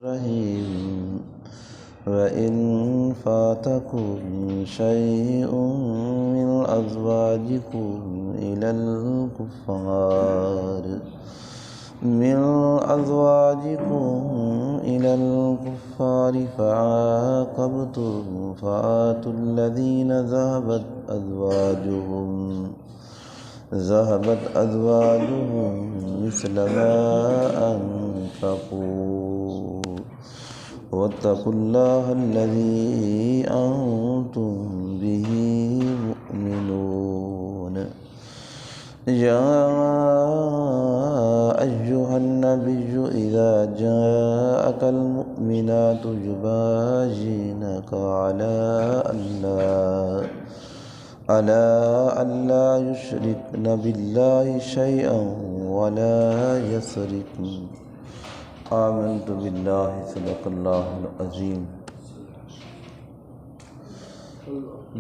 رحيم وإن فاتكم شيء من أزواجكم إلى الكفار فعاقبتم فآتوا الذين ذهبت أزواجهم مثل ما أنفقوا واتقوا الله الذي أنتم به مؤمنون يا أيها النبي إذا جاءك المؤمنات يبايعنك على ألا يشركن بالله شيئا ولا يسرقن آمنت بالله صدق اللہ العظیم۔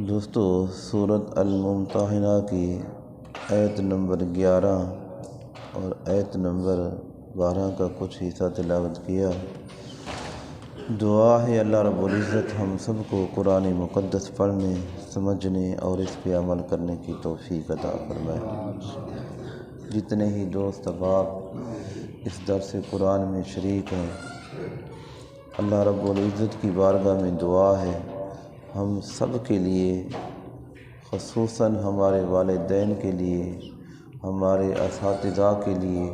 دوستو، سورۃ الممتحنہ کی آیت نمبر 11 اور آیت نمبر 12 کا کچھ حصہ تلاوت کیا۔ دعا ہے اللہ رب العزت ہم سب کو قرآن مقدس پڑھنے، سمجھنے اور اس پہ عمل کرنے کی توفیق عطا فرمائے۔ جتنے ہی دوست احباب اس درس قرآن میں شریک ہیں، اللہ رب العزت کی بارگاہ میں دعا ہے ہم سب کے لیے، خصوصاً ہمارے والدین کے لیے، ہمارے اساتذہ کے لیے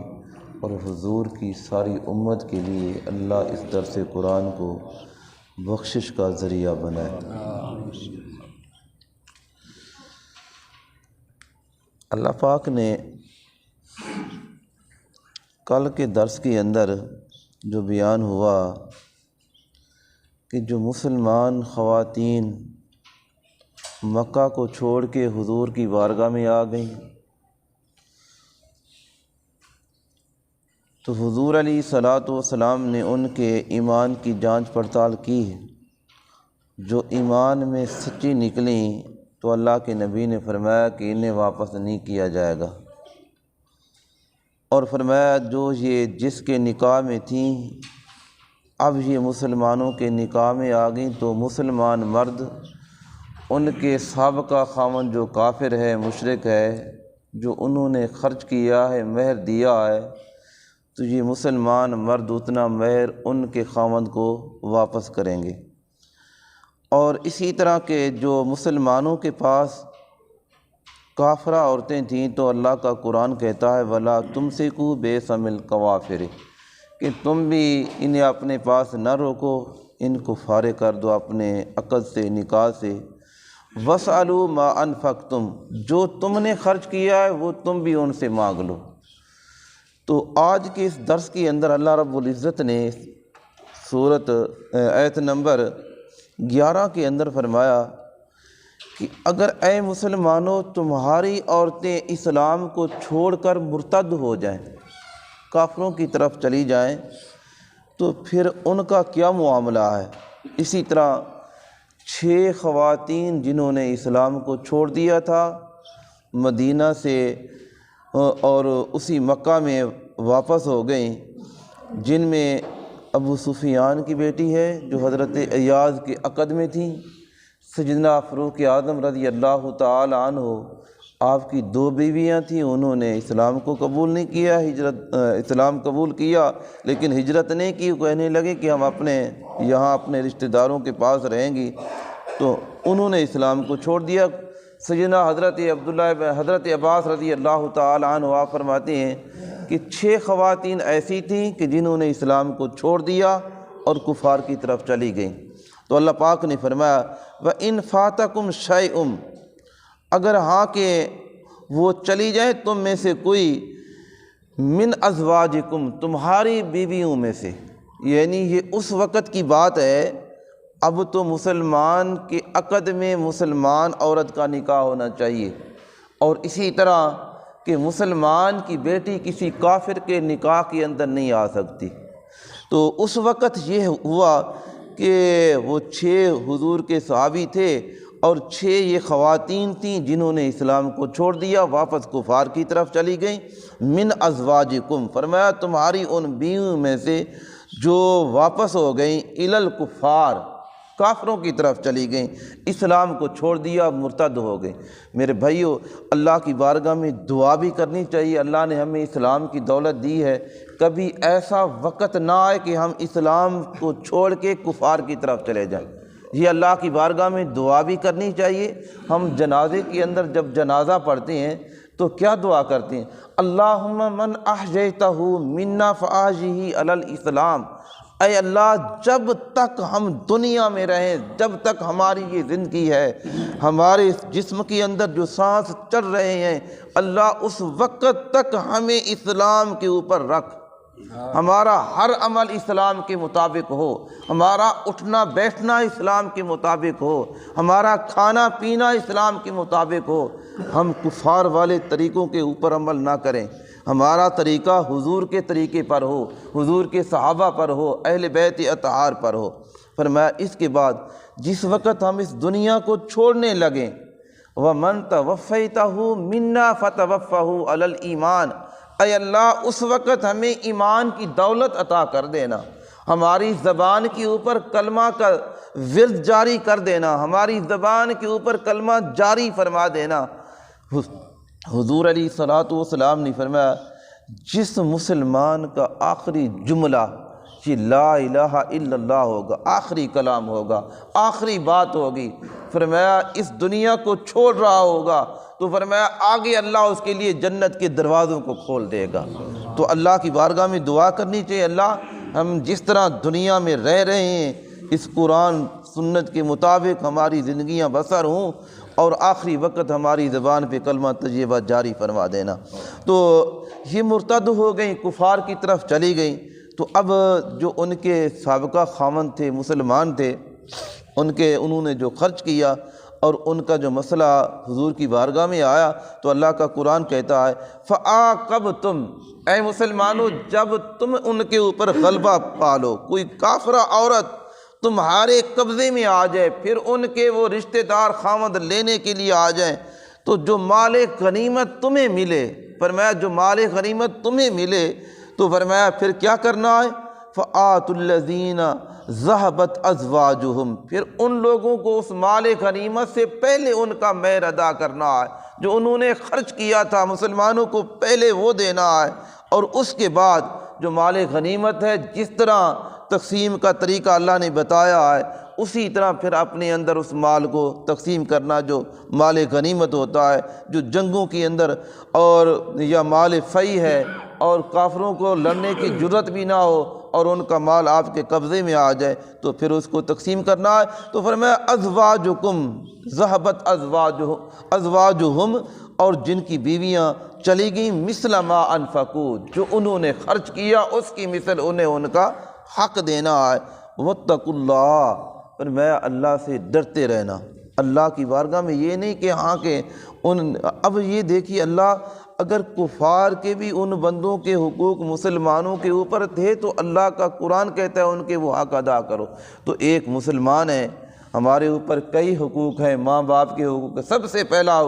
اور حضور کی ساری امت کے لیے اللہ اس درس قرآن کو بخشش کا ذریعہ بنائے۔ اللہ پاک نے کل کے درس کے اندر جو بیان ہوا کہ جو مسلمان خواتین مکہ کو چھوڑ کے حضور کی بارگاہ میں آ گئیں تو حضور علیہ الصلوۃ والسلام نے ان کے ایمان کی جانچ پڑتال کی۔ جو ایمان میں سچی نکلیں تو اللہ کے نبی نے فرمایا کہ انہیں واپس نہیں کیا جائے گا، اور فرمایا جو یہ جس کے نکاح میں تھیں اب یہ مسلمانوں کے نکاح میں آ گئیں تو مسلمان مرد ان کے سابقہ خاوند جو کافر ہے، مشرک ہے، جو انہوں نے خرچ کیا ہے، مہر دیا ہے، تو یہ مسلمان مرد اتنا مہر ان کے خاوند کو واپس کریں گے۔ اور اسی طرح کے جو مسلمانوں کے پاس کافرہ عورتیں تھیں تو اللہ کا قرآن کہتا ہے وَلَا تُمْسِكُوا بِأَيْدِي الْكَوَافِرِ کہ تم بھی انہیں اپنے پاس نہ روکو، ان کو فارغ کر دو اپنے عقد سے، نکاح سے۔ وَاسْأَلُوا مَا أَنفَقْتُمْ جو تم نے خرچ کیا ہے وہ تم بھی ان سے مانگ لو۔ تو آج کے اس درس کے اندر اللہ رب العزت نے سورۃ آیت نمبر 11 کے اندر فرمایا کہ اگر اے مسلمانوں تمہاری عورتیں اسلام کو چھوڑ کر مرتد ہو جائیں، کافروں کی طرف چلی جائیں، تو پھر ان کا کیا معاملہ ہے۔ اسی طرح 6 خواتین جنہوں نے اسلام کو چھوڑ دیا تھا مدینہ سے اور اسی مکہ میں واپس ہو گئیں، جن میں ابو سفیان کی بیٹی ہے جو حضرت ایاز کے عقد میں تھیں، سیدنا فاروق اعظم رضی اللہ تعالی عنہ آپ کی 2 بیویاں تھیں، انہوں نے اسلام کو قبول نہیں کیا، اسلام قبول کیا لیکن ہجرت نہیں کی، کہنے لگے کہ ہم یہاں اپنے رشتہ داروں کے پاس رہیں گی، تو انہوں نے اسلام کو چھوڑ دیا۔ سیدنا حضرت عباس رضی اللہ تعالی عنہ آپ فرماتے ہیں کہ 6 خواتین ایسی تھیں کہ جنہوں نے اسلام کو چھوڑ دیا اور کفار کی طرف چلی گئیں۔ تو اللہ پاک نے فرمایا وَإِنْ فَاتَكُمْ شَيْءٌ اگر ہاں کہ وہ چلی جائیں تم میں سے کوئی من ازواجکم تمہاری بیویوں میں سے، یعنی یہ اس وقت کی بات ہے اب تو مسلمان کے عقد میں مسلمان عورت کا نکاح ہونا چاہیے، اور اسی طرح کہ مسلمان کی بیٹی کسی کافر کے نکاح کے اندر نہیں آ سکتی۔ تو اس وقت یہ ہوا کہ وہ 6 حضور کے صحابی تھے اور 6 یہ خواتین تھیں جنہوں نے اسلام کو چھوڑ دیا، واپس کفار کی طرف چلی گئیں۔ من ازواجکم فرمایا تمہاری ان بیویوں میں سے جو واپس ہو گئیں الکفار، کافروں کی طرف چلی گئیں، اسلام کو چھوڑ دیا، مرتد ہو گئے۔ میرے بھائیو، اللہ کی بارگاہ میں دعا بھی کرنی چاہیے۔ اللہ نے ہمیں اسلام کی دولت دی ہے، کبھی ایسا وقت نہ آئے کہ ہم اسلام کو چھوڑ کے کفار کی طرف چلے جائیں۔ یہ اللہ کی بارگاہ میں دعا بھی کرنی چاہیے۔ ہم جنازے کے اندر جب جنازہ پڑھتے ہیں تو کیا دعا کرتے ہیں؟ اللہم من احییتہ منا فاحیہ علی الاسلام۔ اے اللہ، جب تک ہم دنیا میں رہیں، جب تک ہماری یہ زندگی ہے، ہمارے اس جسم کے اندر جو سانس چل رہے ہیں، اللہ اس وقت تک ہمیں اسلام کے اوپر رکھ، ہمارا ہر عمل اسلام کے مطابق ہو، ہمارا اٹھنا بیٹھنا اسلام کے مطابق ہو، ہمارا کھانا پینا اسلام کے مطابق ہو، ہم کفار والے طریقوں کے اوپر عمل نہ کریں، ہمارا طریقہ حضور کے طریقے پر ہو، حضور کے صحابہ پر ہو، اہل بیت اطہار پر ہو۔ فرمایا اس کے بعد جس وقت ہم اس دنیا کو چھوڑنے لگیں، وَمَن تَوَفَّيْتَهُ مِنَّا فَتَوَفَّهُ عَلَى الْإِيمَانِ، اے اللہ اس وقت ہمیں ایمان کی دولت عطا کر دینا، ہماری زبان کے اوپر کلمہ کا ورد جاری کر دینا، ہماری زبان کے اوپر کلمہ جاری فرما دینا۔ حضور علیہ الصلوۃ والسلام نے فرمایا جس مسلمان کا آخری جملہ یہ لا الہ الا اللہ ہوگا، آخری کلام ہوگا، آخری بات ہوگی، فرمایا اس دنیا کو چھوڑ رہا ہوگا تو فرمایا آگے اللہ اس کے لیے جنت کے دروازوں کو کھول دے گا۔ تو اللہ کی بارگاہ میں دعا کرنی چاہیے، اللہ ہم جس طرح دنیا میں رہ رہے ہیں اس قرآن سنت کے مطابق ہماری زندگیاں بسر ہوں، اور آخری وقت ہماری زبان پہ کلمہ طیبہ جاری فرما دینا۔ تو یہ مرتد ہو گئیں، کفار کی طرف چلی گئیں، تو اب جو ان کے سابقہ خاوند تھے، مسلمان تھے، انہوں نے جو خرچ کیا اور ان کا جو مسئلہ حضور کی بارگاہ میں آیا تو اللہ کا قرآن کہتا ہے فَعَاقَبْتُمْ، اے مسلمانوں جب تم ان کے اوپر غلبہ پالو، کوئی کافرہ عورت تمہارے قبضے میں آ جائے، پھر ان کے وہ رشتہ دار خاوند لینے کے لیے آ جائیں، تو جو مال غنیمت تمہیں ملے، فرمایا جو مال غنیمت تمہیں ملے تو فرمایا پھر کیا کرنا ہے؟ فَآتُوا الَّذِينَ ذَهَبَتْ أَزْوَاجُهُمْ، پھر ان لوگوں کو اس مال غنیمت سے پہلے ان کا مہر ادا کرنا ہے، جو انہوں نے خرچ کیا تھا مسلمانوں کو پہلے وہ دینا ہے، اور اس کے بعد جو مال غنیمت ہے جس طرح تقسیم کا طریقہ اللہ نے بتایا ہے اسی طرح پھر اپنے اندر اس مال کو تقسیم کرنا، جو مال غنیمت ہوتا ہے، جو جنگوں کے اندر اور یا مال فی ہے اور کافروں کو لڑنے کی جرت بھی نہ ہو اور ان کا مال آپ کے قبضے میں آ جائے تو پھر اس کو تقسیم کرنا ہے۔ تو فرمایا ازواجکم ذہبت ازواجہم، اور جن کی بیویاں چلی گئیں مثل ما انفقوا، جو انہوں نے خرچ کیا اس کی مثل انہیں ان کا حق دینا ہے۔ واتقوا اللہ، فرمایا اللہ سے ڈرتے رہنا، اللہ کی بارگاہ میں یہ نہیں کہ ہاں کہ اب یہ دیکھیے اللہ اگر کفار کے بھی ان بندوں کے حقوق مسلمانوں کے اوپر تھے تو اللہ کا قرآن کہتا ہے ان کے وہ حق ادا کرو۔ تو ایک مسلمان ہے، ہمارے اوپر کئی حقوق ہیں، ماں باپ کے حقوق، سب سے پہلا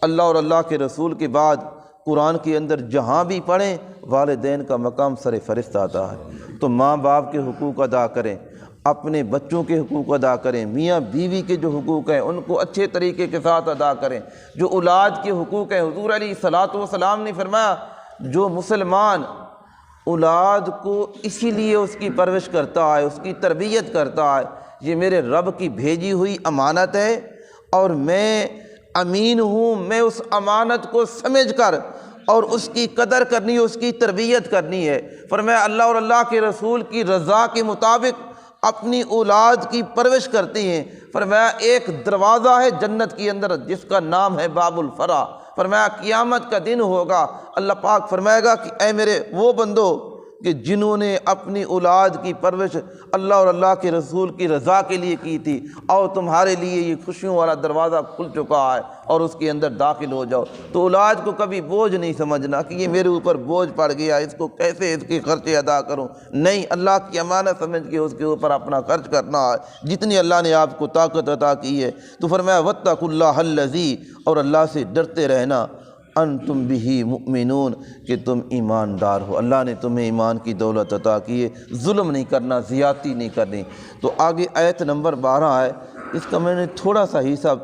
اللہ اور اللہ کے رسول کے بعد قرآن کے اندر جہاں بھی پڑھیں والدین کا مقام سر فہرست آتا ہے، تو ماں باپ کے حقوق ادا کریں، اپنے بچوں کے حقوق ادا کریں، میاں بیوی کے جو حقوق ہیں ان کو اچھے طریقے کے ساتھ ادا کریں، جو اولاد کے حقوق ہیں حضور علیہ الصلوۃ والسلام نے فرمایا جو مسلمان اولاد کو اسی لیے اس کی پرورش کرتا ہے، اس کی تربیت کرتا ہے، یہ میرے رب کی بھیجی ہوئی امانت ہے اور میں امین ہوں، میں اس امانت کو سمجھ کر اور اس کی قدر کرنی ہے، اس کی تربیت کرنی ہے۔ فرمایا اللہ اور اللہ کے رسول کی رضا کے مطابق اپنی اولاد کی پرورش کرتی ہیں۔ فرمایا ایک دروازہ ہے جنت کے اندر جس کا نام ہے باب الفرا، فرمایا قیامت کا دن ہوگا اللہ پاک فرمائے گا کہ اے میرے وہ بندو کہ جنہوں نے اپنی اولاد کی پرورش اللہ اور اللہ کے رسول کی رضا کے لیے کی تھی، اور تمہارے لیے یہ خوشیوں والا دروازہ کھل چکا ہے اور اس کے اندر داخل ہو جاؤ۔ تو اولاد کو کبھی بوجھ نہیں سمجھنا کہ یہ میرے اوپر بوجھ پڑ گیا، اس کو کیسے اس کے خرچے ادا کروں، نہیں، اللہ کی امانت سمجھ کے اس کے اوپر اپنا خرچ کرنا ہے جتنی اللہ نے آپ کو طاقت عطا کی ہے۔ تو فرمایا واتقوا اللہ الذی، اور اللہ سے ڈرتے رہنا، انتم بہ مؤمنون کہ تم ایماندار ہو، اللہ نے تمہیں ایمان کی دولت عطا کی ہے، ظلم نہیں کرنا، زیادتی نہیں کرنی۔ تو آگے آیت نمبر 12 ہے، اس کا میں نے تھوڑا سا حصہ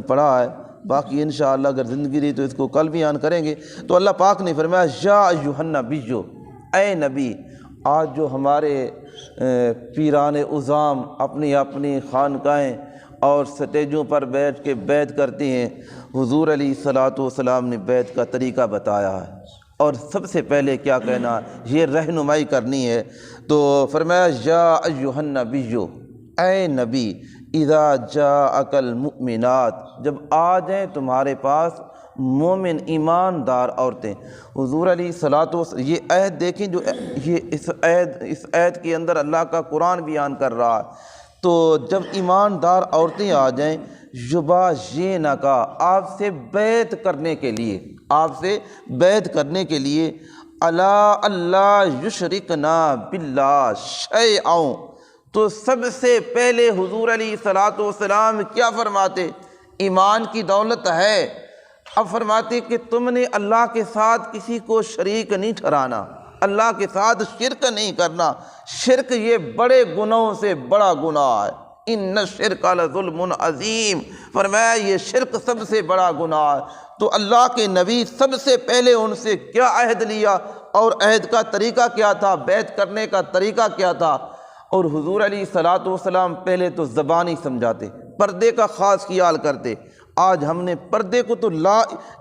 پڑھا ہے، باقی انشاءاللہ اگر زندگی رہی تو اس کو کل بیان کریں گے۔ تو اللہ پاک نے فرمایا یا ایھا النبی، اے نبی۔ آج جو ہمارے پیران عظام اپنی اپنی خانقاہیں اور سٹیجوں پر بیٹھ کے بیعت کرتی ہیں، حضور علیہ الصلوۃ والسلام نے بیعت کا طریقہ بتایا ہے، اور سب سے پہلے کیا کہنا، یہ رہنمائی کرنی ہے۔ تو فرمایا یا ایھا النبی، اے نبی، اذا جاءک المؤمنات، جب آ جائیں تمہارے پاس مومن ایماندار عورتیں۔ حضور علیہ الصلوۃ والسلام، یہ عہد دیکھیں جو یہ اس عہد کے اندر اللہ کا قرآن بیان کر رہا ہے۔ تو جب ایماندار عورتیں آ جائیں، یبایعنک، آپ سے بیعت کرنے کے لیے، آپ سے بیعت کرنے کے لیے، الا اللہ یشرکنا باللہ شیئا، تو سب سے پہلے حضور علیہ الصلوۃ والسلام کیا فرماتے؟ ایمان کی دولت ہے، اب فرماتے کہ تم نے اللہ کے ساتھ کسی کو شریک نہیں ٹھہرانا، اللہ کے ساتھ شرک نہیں کرنا۔ شرک یہ بڑے گناہوں سے بڑا گناہ ہے، ان الشرک لظلم عظیم، فرمایا یہ شرک سب سے بڑا گناہ ہے۔ تو اللہ کے نبی سب سے پہلے ان سے کیا عہد لیا، اور عہد کا طریقہ کیا تھا، بیعت کرنے کا طریقہ کیا تھا؟ اور حضور علیہ الصلوۃ والسلام پہلے تو زبانی سمجھاتے، پردے کا خاص خیال کرتے۔ آج ہم نے پردے کو تو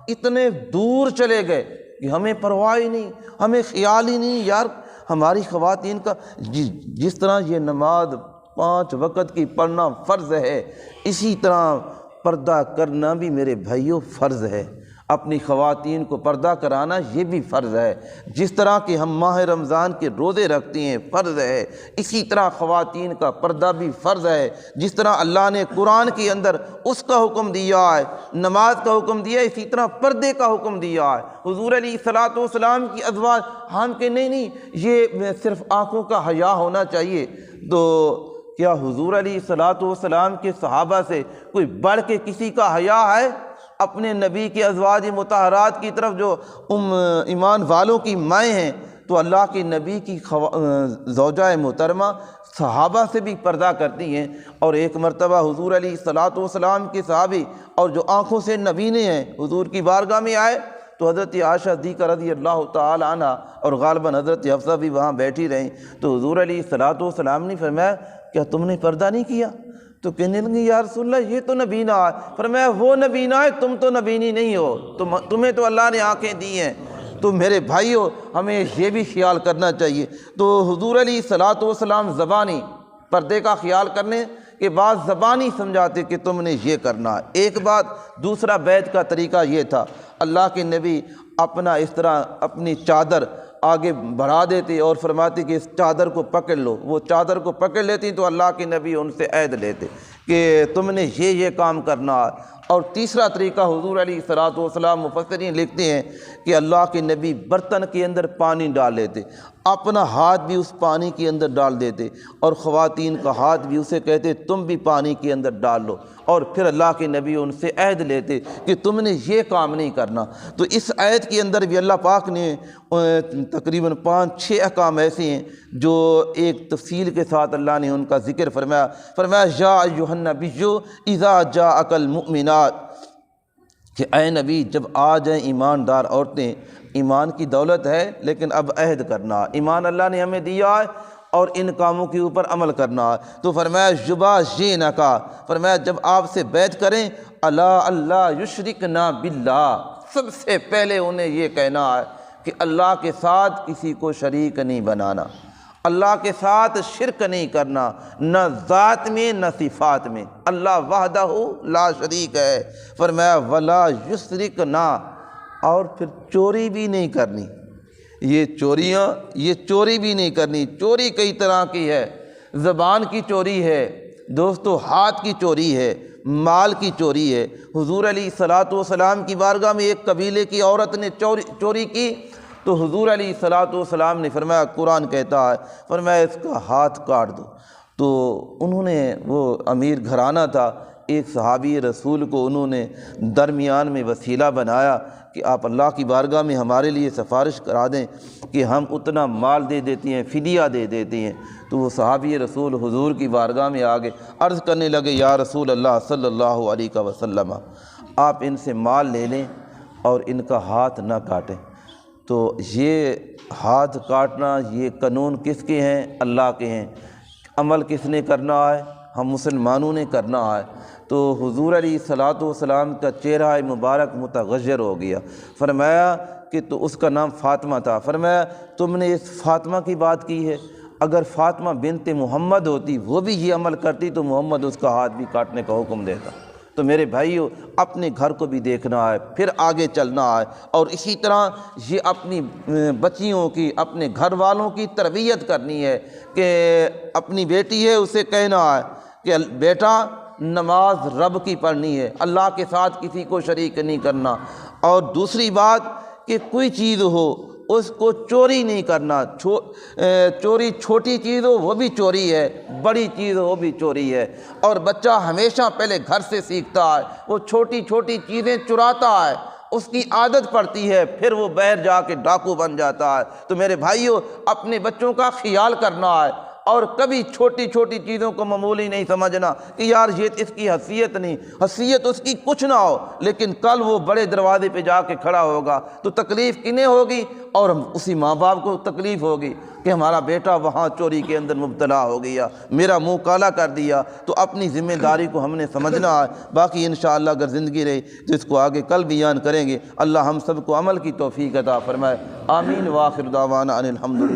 اتنے دور چلے گئے کہ ہمیں پرواہ ہی نہیں، ہمیں خیال ہی نہیں یار ہماری خواتین کا، جس طرح یہ نماز 5 وقت کی پڑھنا فرض ہے، اسی طرح پردہ کرنا بھی میرے بھائیوں فرض ہے۔ اپنی خواتین کو پردہ کرانا یہ بھی فرض ہے، جس طرح کہ ہم ماہ رمضان کے روزے رکھتے ہیں فرض ہے، اسی طرح خواتین کا پردہ بھی فرض ہے۔ جس طرح اللہ نے قرآن کے اندر اس کا حکم دیا ہے، نماز کا حکم دیا ہے، اسی طرح پردے کا حکم دیا ہے۔ حضور علیہ الصلوۃ والسلام کی ازواج، ہم کہ نہیں یہ صرف آنکھوں کا حیا ہونا چاہیے، تو کیا حضور علیہ الصلوۃ والسلام کے صحابہ سے کوئی بڑھ کے کسی کا حیا ہے؟ اپنے نبی کے ازواج مطہرات کی طرف جو ایمان والوں کی مائیں ہیں، تو اللہ کے نبی کی زوجہ محترمہ صحابہ سے بھی پردہ کرتی ہیں۔ اور ایک مرتبہ حضور علیہ الصلوۃ والسلام کے صحابی اور جو آنکھوں سے نبینے ہیں حضور کی بارگاہ میں آئے، تو حضرت عائشہ صدیقہ رضی اللہ تعالی عنہ اور غالباً حضرت حفصہ بھی وہاں بیٹھی رہیں، تو حضور علیہ الصلوۃ والسلام نے فرمایا کیا تم نے پردہ نہیں کیا؟ تو کہنے لگے یا رسول اللہ یہ تو نبینا ہے۔ فرمایا وہ نبینا ہے، تم تو نبینی نہیں ہو، تمہیں تو اللہ نے آنکھیں دی ہیں۔ تو میرے بھائیوں ہمیں یہ بھی خیال کرنا چاہیے۔ تو حضور علیہ الصلوۃ والسلام زبانی پردے کا خیال کرنے کے بعد زبانی سمجھاتے کہ تم نے یہ کرنا ہے، ایک بات۔ دوسرا بیعت کا طریقہ یہ تھا، اللہ کے نبی اپنا اس طرح اپنی چادر آگے بڑھا دیتے اور فرماتے کہ اس چادر کو پکڑ لو، وہ چادر کو پکڑ لیتی تو اللہ کے نبی ان سے عہد لیتے کہ تم نے یہ کام کرنا ہے۔ اور تیسرا طریقہ حضور علیہ الصلوۃ والسلام مفسرین لکھتے ہیں کہ اللہ کے نبی برتن کے اندر پانی ڈال لیتے، اپنا ہاتھ بھی اس پانی کے اندر ڈال دیتے، اور خواتین کا ہاتھ بھی اسے کہتے تم بھی پانی کے اندر ڈال لو، اور پھر اللہ کے نبی ان سے عہد لیتے کہ تم نے یہ کام نہیں کرنا۔ تو اس عہد کے اندر بھی اللہ پاک نے تقریباً 5-6 احکام ایسے ہیں جو ایک تفصیل کے ساتھ اللہ نے ان کا ذکر فرمایا یا ایھا النبی اذا جاءک المؤمنات، کہ اے نبی جب آ جائیں ایماندار عورتیں، ایمان کی دولت ہے لیکن اب عہد کرنا، ایمان اللہ نے ہمیں دیا ہے اور ان کاموں کے اوپر عمل کرنا ہے۔ تو فرمایا یبایعنک، فرمایا جب آپ سے بیعت کریں، الا اللہ یشرکنا باللہ، سب سے پہلے انہیں یہ کہنا ہے کہ اللہ کے ساتھ کسی کو شریک نہیں بنانا، اللہ کے ساتھ شرک نہیں کرنا، نہ ذات میں نہ صفات میں، اللہ وحدہ لا شریک ہے۔ فرمایا ولا یشرکنا، اور پھر چوری بھی نہیں کرنی، یہ چوری بھی نہیں کرنی۔ چوری کئی طرح کی ہے، زبان کی چوری ہے دوستو، ہاتھ کی چوری ہے، مال کی چوری ہے۔ حضور علیہ الصلوۃ والسلام کی بارگاہ میں ایک قبیلے کی عورت نے چوری کی، تو حضور علیہ الصلوۃ والسلام نے فرمایا، قرآن کہتا ہے، فرمایا اس کا ہاتھ کاٹ دو۔ تو انہوں نے، وہ امیر گھرانہ تھا، ایک صحابی رسول کو انہوں نے درمیان میں وسیلہ بنایا کہ آپ اللہ کی بارگاہ میں ہمارے لیے سفارش کرا دیں کہ ہم اتنا مال دے دیتی ہیں، فدیہ دے دیتی ہیں۔ تو وہ صحابی رسول حضور کی بارگاہ میں آگے عرض کرنے لگے، یا رسول اللہ صلی اللہ علیہ وسلم، آپ ان سے مال لے لیں اور ان کا ہاتھ نہ کاٹیں۔ تو یہ ہاتھ کاٹنا، یہ قانون کس کے ہیں؟ اللہ کے ہیں۔ عمل کس نے کرنا ہے؟ ہم مسلمانوں نے کرنا ہے۔ تو حضور علیہ الصلوۃ والسلام کا چہرہ مبارک متغیر ہو گیا۔ فرمایا کہ تو اس کا نام فاطمہ تھا۔ فرمایا تم نے اس فاطمہ کی بات کی ہے، اگر فاطمہ بنت محمد ہوتی، وہ بھی یہ عمل کرتی، تو محمد اس کا ہاتھ بھی کاٹنے کا حکم دیتا۔ تو میرے بھائیو، اپنے گھر کو بھی دیکھنا ہے، پھر آگے چلنا ہے، اور اسی طرح یہ اپنی بچیوں کی، اپنے گھر والوں کی تربیت کرنی ہے کہ اپنی بیٹی ہے اسے کہنا ہے کہ بیٹا نماز رب کی پڑھنی ہے، اللہ کے ساتھ کسی کو شریک نہیں کرنا۔ اور دوسری بات کہ کوئی چیز ہو اس کو چوری نہیں کرنا، چوری چھوٹی چیز ہو وہ بھی چوری ہے، بڑی چیز ہو وہ بھی چوری ہے۔ اور بچہ ہمیشہ پہلے گھر سے سیکھتا ہے، وہ چھوٹی چھوٹی چیزیں چراتا ہے، اس کی عادت پڑتی ہے، پھر وہ باہر جا کے ڈاکو بن جاتا ہے۔ تو میرے بھائیوں، اپنے بچوں کا خیال کرنا ہے، اور کبھی چھوٹی چھوٹی چیزوں کو معمولی نہیں سمجھنا کہ یار یہ اس کی حیثیت نہیں، حیثیت اس کی کچھ نہ ہو، لیکن کل وہ بڑے دروازے پہ جا کے کھڑا ہوگا تو تکلیف کنہیں ہوگی؟ اور اسی ماں باپ کو تکلیف ہوگی کہ ہمارا بیٹا وہاں چوری کے اندر مبتلا ہو گیا، میرا منہ کالا کر دیا۔ تو اپنی ذمہ داری کو ہم نے سمجھنا ہے۔ باقی انشاءاللہ اگر زندگی رہی تو اس کو آگے کل بیان کریں گے۔ اللہ ہم سب کو عمل کی توفیق عطا فرمائے۔ آمین۔ وآخر دعوانا ان الحمدللہ۔